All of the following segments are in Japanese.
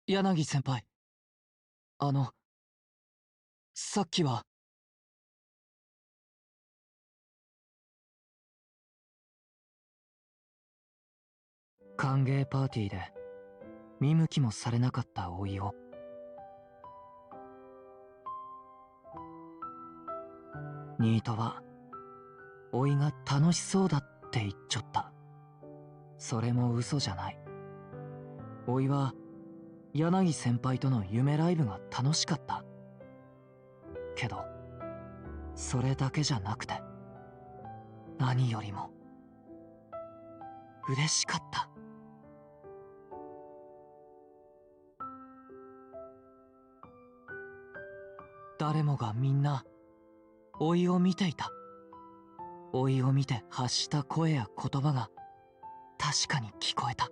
柳先輩、あの、さっきは。歓迎パーティーで見向きもされなかったおいを、ニートはおいが楽しそうだって言っちょった。それも嘘じゃない。おいは柳先輩との夢ライブが楽しかった。けどそれだけじゃなくて、何よりも嬉しかった。誰もがみんなおいを見ていた。おいを見て発した声や言葉が確かに聞こえた。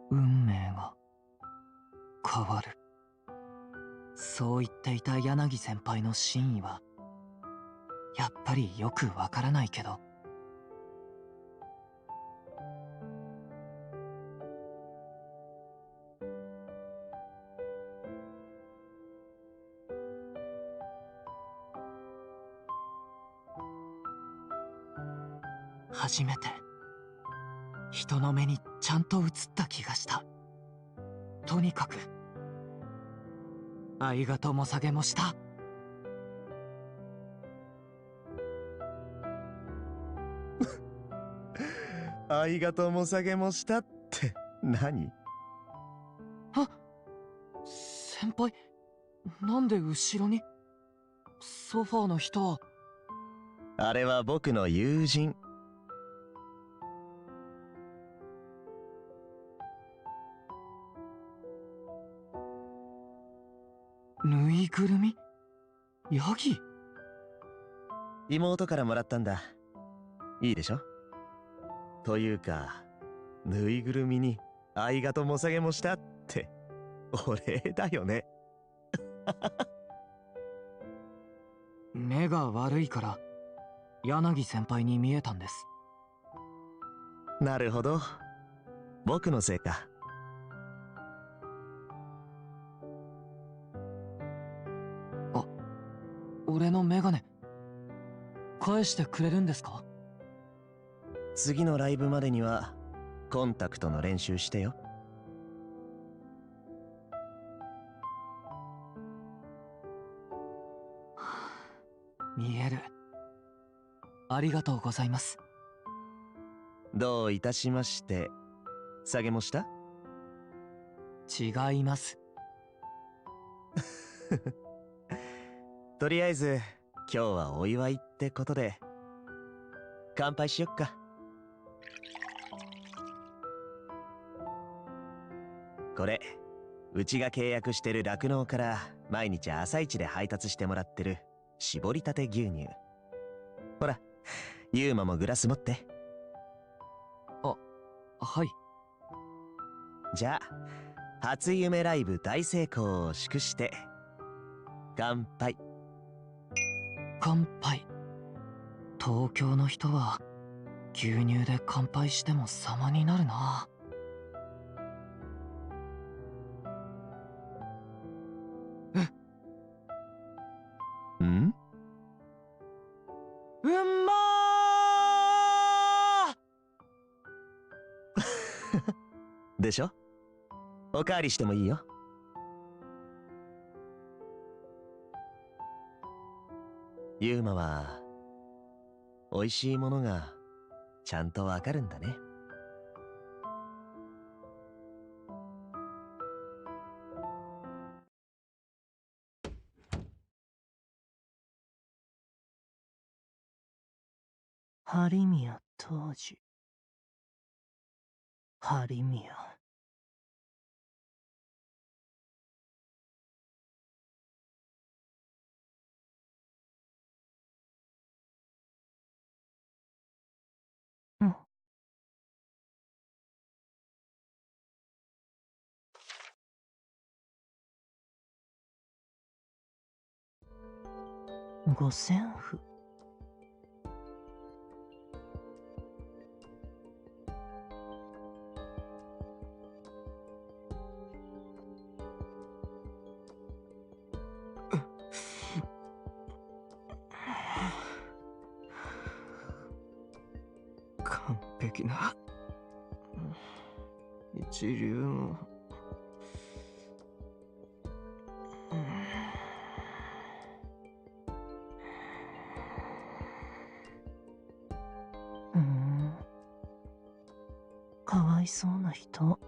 運命が変わる、そう言っていた柳先輩の真意はやっぱりよくわからないけど、初めて人の目にちゃんと映った気がした。とにかく愛がともさげもした。愛がともさげもしたって何？あ、先輩、なんで後ろに？ソファーの人は。あれは僕の友人。ぬいぐるみ？ヤギ？妹からもらったんだ。いいでしょ？というか、ぬいぐるみに愛がともさげもしたってお礼だよね。目が悪いから柳先輩に見えたんです。なるほど、僕のせいか。あ、俺のメガネ返してくれるんですか？次のライブまでにはコンタクトの練習してよ。見える。ありがとうございます。どういたしまして。下げもした？違います。とりあえず今日はお祝いってことで乾杯しよっか。これうちが契約してる酪農から毎日朝一で配達してもらってる搾りたて牛乳。ほら、ユーマもグラス持って。あ、はい。じゃあ初夢ライブ大成功を祝して乾杯。乾杯。東京の人は牛乳で乾杯しても様になるな。ん？うんまー。でしょ？おかわりしてもいいよ。ユーマは美味しいものがちゃんとわかるんだね。ハリミヤ当時。ハリミヤ。うん。五線譜。完璧な一流のかわいそうな人。